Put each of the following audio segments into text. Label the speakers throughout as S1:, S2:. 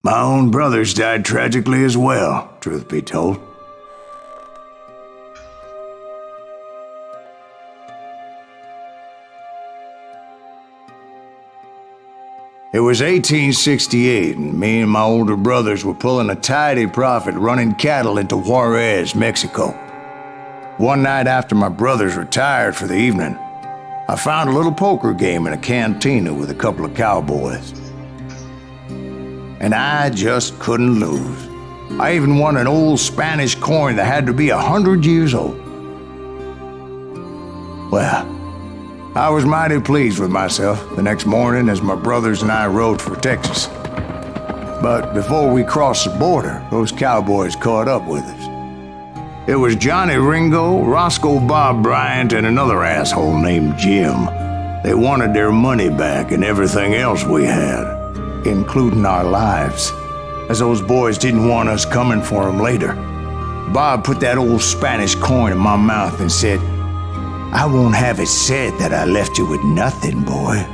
S1: My own brothers died tragically as well, truth be told. It was 1868, and me and my older brothers were pulling a tidy profit running cattle into Juarez, Mexico. One night after my brothers retired for the evening, I found a little poker game in a cantina with a couple of cowboys. And I just couldn't lose. I even won an old Spanish coin that had to be 100 years old. Well, I was mighty pleased with myself the next morning as my brothers and I rode for Texas. But before we crossed the border, those cowboys caught up with us. It was Johnny Ringo, Roscoe Bob Bryant, and another asshole named Jim. They wanted their money back and everything else we had, including our lives, as those boys didn't want us coming for them later. Bob put that old Spanish coin in my mouth and said, "I won't have it said that I left you with nothing, boy."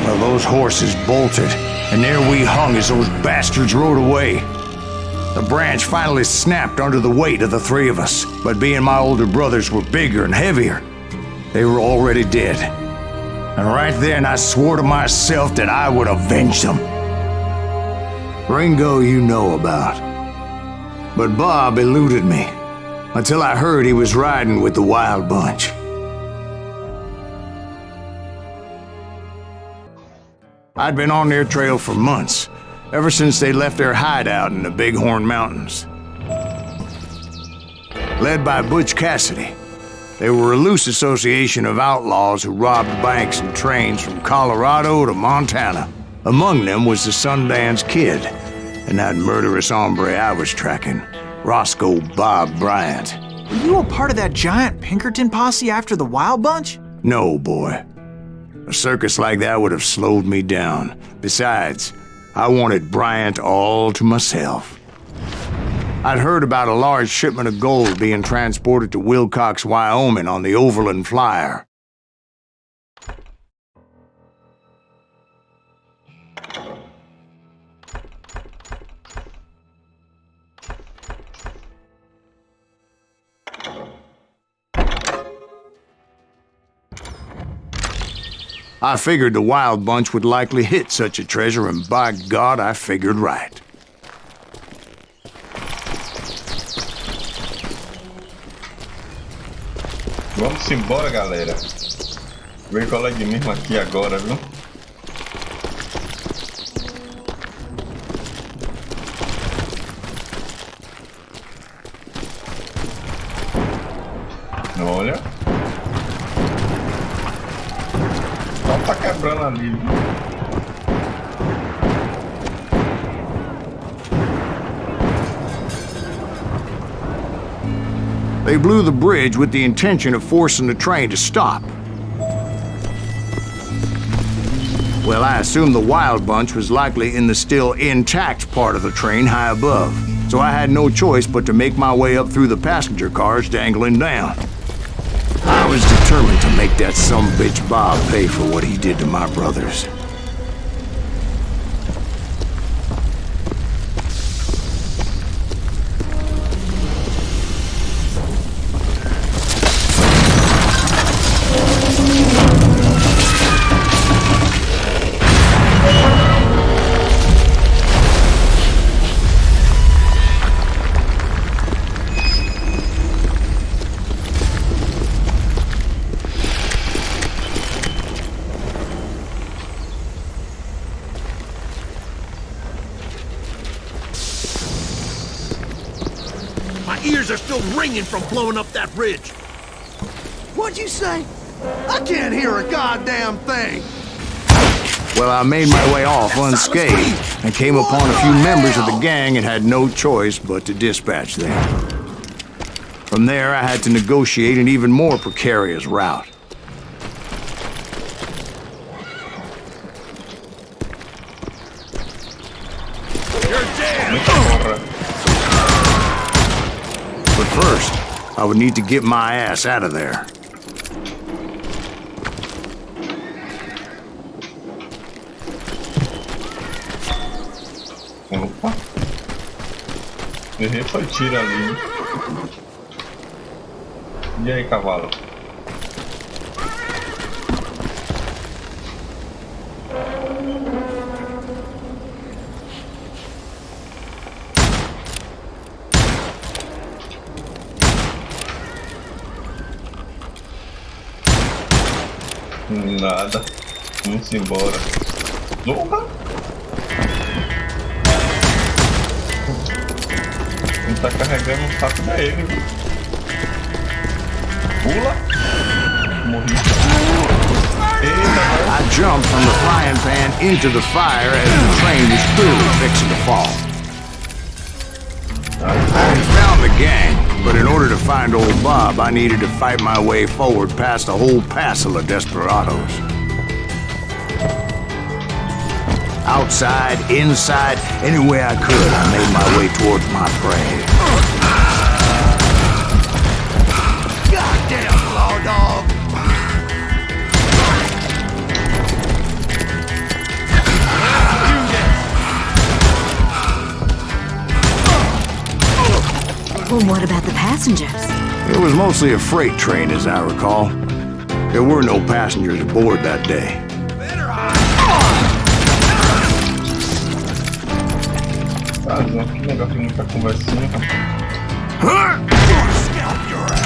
S1: Well, those horses bolted, and there we hung as those bastards rode away. The branch finally snapped under the weight of the three of us, but being my older brothers were bigger and heavier, they were already dead. And right then I swore to myself that I would avenge them. Ringo you know about. But Bob eluded me, until I heard he was riding with the Wild Bunch. I'd been on their trail for months, ever since they left their hideout in the Bighorn Mountains. Led by Butch Cassidy, they were a loose association of outlaws who robbed banks and trains from Colorado to Montana. Among them was the Sundance Kid, and that murderous hombre I was tracking, Roscoe Bob Bryant.
S2: Were you a part of that giant Pinkerton posse after the Wild Bunch?
S1: No, boy. A circus like that would have slowed me down. Besides, I wanted Bryant all to myself. I'd heard about a large shipment of gold being transported to Wilcox, Wyoming on the Overland Flyer. I figured the Wild Bunch would likely hit such a treasure, and by God, I figured right.
S3: Vamos embora, galera. Vem colega mesmo aqui agora, viu? Olha. Só tá quebrando ali, viu?
S1: They blew the bridge with the intention of forcing the train to stop. Well, I assumed the Wild Bunch was likely in the still intact part of the train high above, so I had no choice but to make my way up through the passenger cars dangling down. I was determined to make that sumbitch Bob pay for what he did to my brothers.
S4: Ears are still ringing from blowing up that ridge. What'd you say? I can't hear a goddamn thing.
S1: Well, I made my way off unscathed and came upon a few members of the gang and had no choice but to dispatch them. From there, I had to negotiate an even more precarious route.
S4: You're dead.
S1: But first, I would need to get my ass out of there.
S3: Opa. Errei foi tiro ali. E aí, cavalo? Nada. Vamos embora. Opa! Ele tá carregando um saco pra ele, viu? Pula! Morri. Eita,
S1: I jumped from the frying pan into the fire as the train was clearly fixing to fall. I found the gang, but in order to find old Bob, I needed to fight my way forward past a whole passel of desperados. Outside, inside, any way I could, I made my way towards my prey.
S4: Goddamn claw dog!
S5: Well, what about the passengers?
S1: It was mostly a freight train, as I recall. There were no passengers aboard that day.
S3: tá, que legal, tem muita conversinha.
S4: Scalp your ass!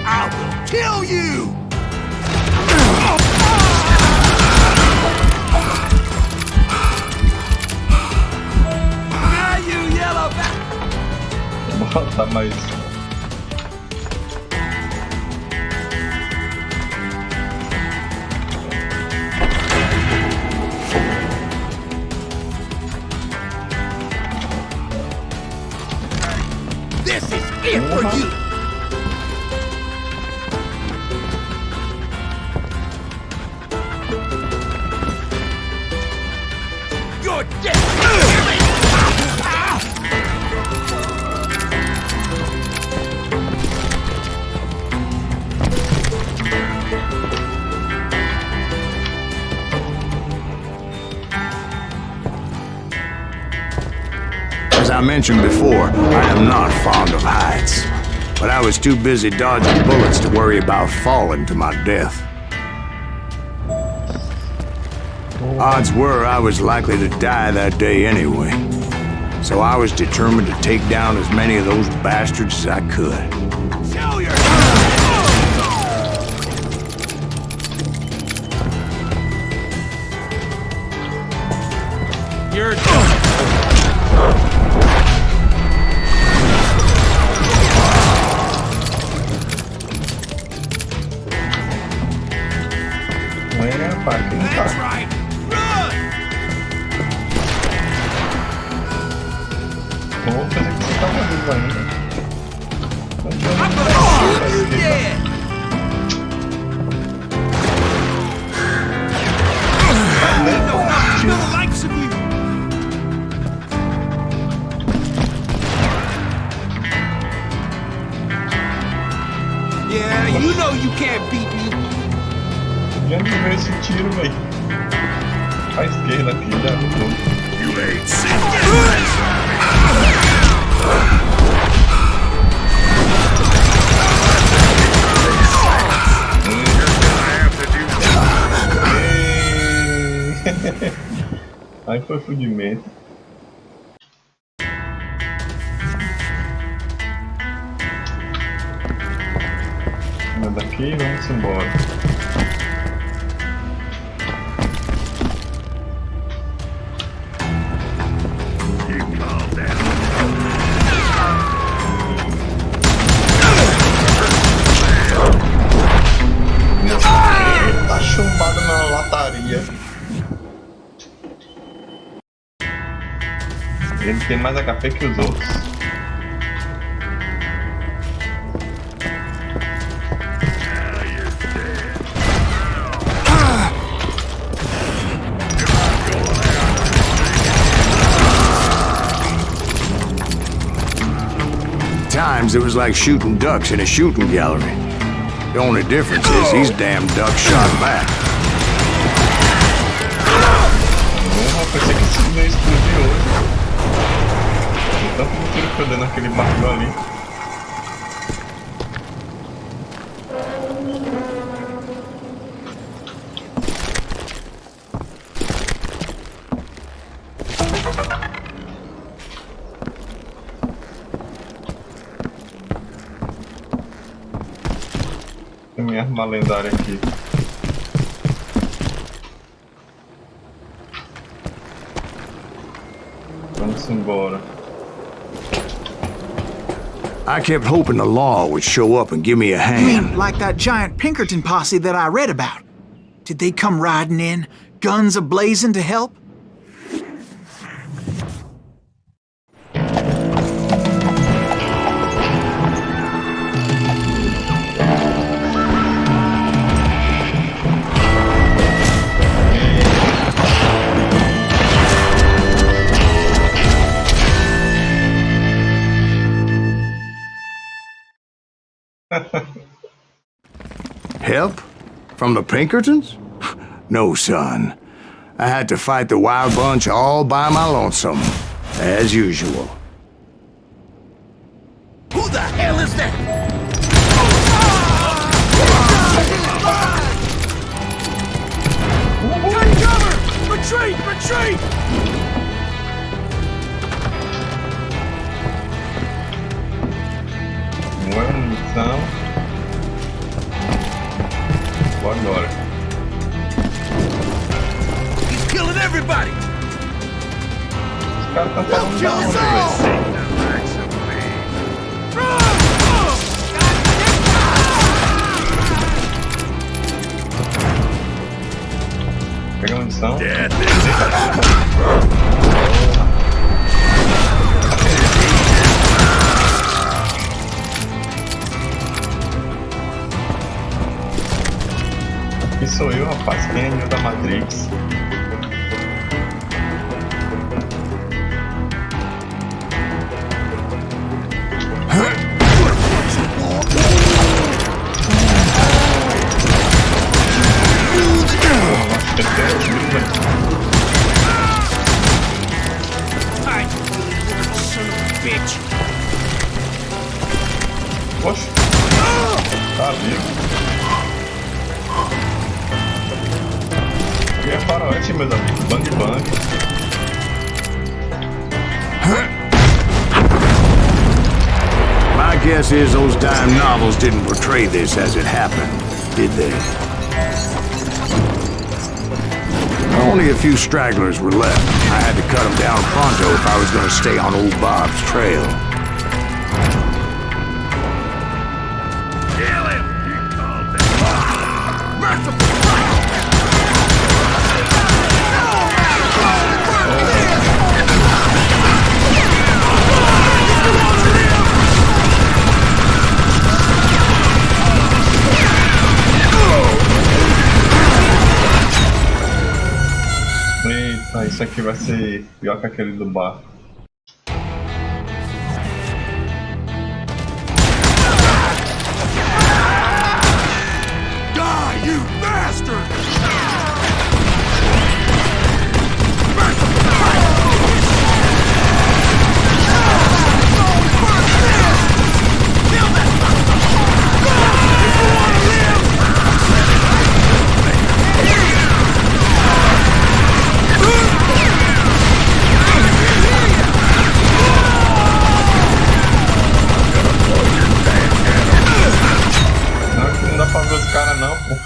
S4: I will kill you!
S3: Bota mais.
S4: This is it for you! You're dead!
S1: As I mentioned before, I am not fond of heights, but I was too busy dodging bullets to worry about falling to my death. Odds were I was likely to die that day anyway, so I was determined to take down as many of those bastards as I could.
S4: Show your You're done. That's right. Run!
S3: Vou fazer que você tá vivo ainda.
S4: I'm gonna shoot you dead! No, not kill the likes of you! Yeah, you know you can't beat me.
S3: De onde veio esse tiro, velho? À esquerda aqui, já mudou.
S4: You ain't seen
S3: Aí foi fudimento. Daqui vamos embora. Tá chumbado na lataria. Ele tem mais HP que os outros.
S1: Times it was like shooting ducks in a shooting gallery. The only difference is these damn ducks shot back.
S3: Porra, pensei que esse não ia explodir hoje. Tanto de tiro que eu dei naquele barco ali. Tem minha arma lendária aqui. Vamos embora.
S1: I kept hoping the law would show up and give me a
S2: You
S1: hand.
S2: mean like that giant Pinkerton posse that I read about? Did they come riding in, guns a-blazing to help?
S1: Help? From the Pinkertons? No, son. I had to fight the wild bunch all by my lonesome, as usual.
S4: Who the hell is that? Take cover! Retreat! Retreat!
S3: Munição. Vou agora.
S4: He's killing everybody!
S3: Os caras estão falando da onde, velho? Pega a munição. Aqui sou eu, rapaz. Quem é meu da Matrix? Poxa, tá vivo. E é faroeste, meus amigos. Bang bang.
S1: My guess is those dime novels didn't portray this as it happened, did they? Only a few stragglers were left. I had to cut them down pronto if I was going to stay on old Bob's trail.
S4: Kill him! He called that. Merciful Christ!
S3: Eita, isso aqui vai ser pior que aquele do bar.
S4: Die, you bastard!
S3: Não, aqui não dá pra ver os caras não, pô.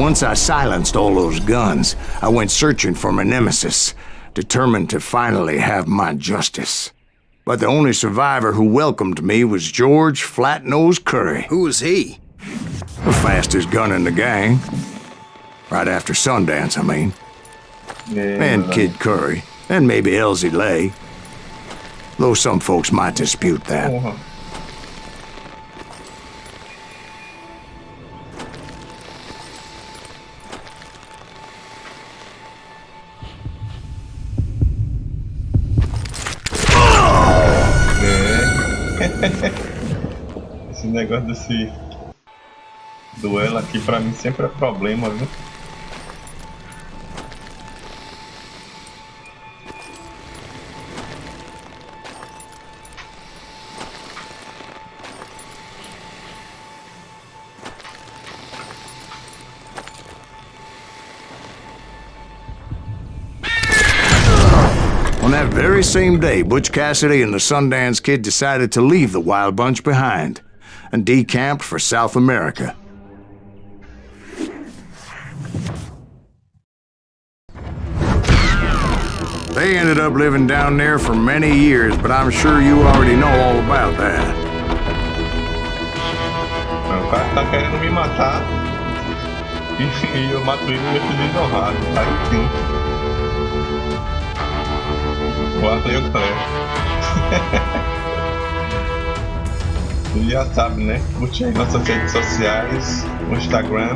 S1: once I silenced all those guns, I went searching for my nemesis, determined to finally have my justice. But the only survivor who welcomed me was George Flat-Nose Curry.
S4: Who was he?
S1: The fastest gun in the gang. Right after Sundance, I mean. And Kid Curry. And maybe Elsie Lay. Though some folks might dispute that.
S3: Porra. Esse negócio desse duelo aqui pra mim sempre é problema, viu?
S1: On that very same day, Butch Cassidy and the Sundance Kid decided to leave the Wild Bunch behind and decamped for South America. They ended up living down there for many years, but I'm sure you already know all about that.
S3: O cara tá querendo me matar e eu mato ele e eu fui desonrado. Aí sim. Guarda o Cleber. E já sabe, né? Curte aí nossas redes sociais, o Instagram,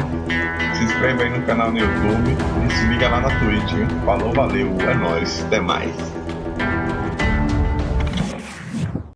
S3: se inscreve aí no canal no YouTube e se liga lá na Twitch, hein? Falou, valeu, é nóis, até mais.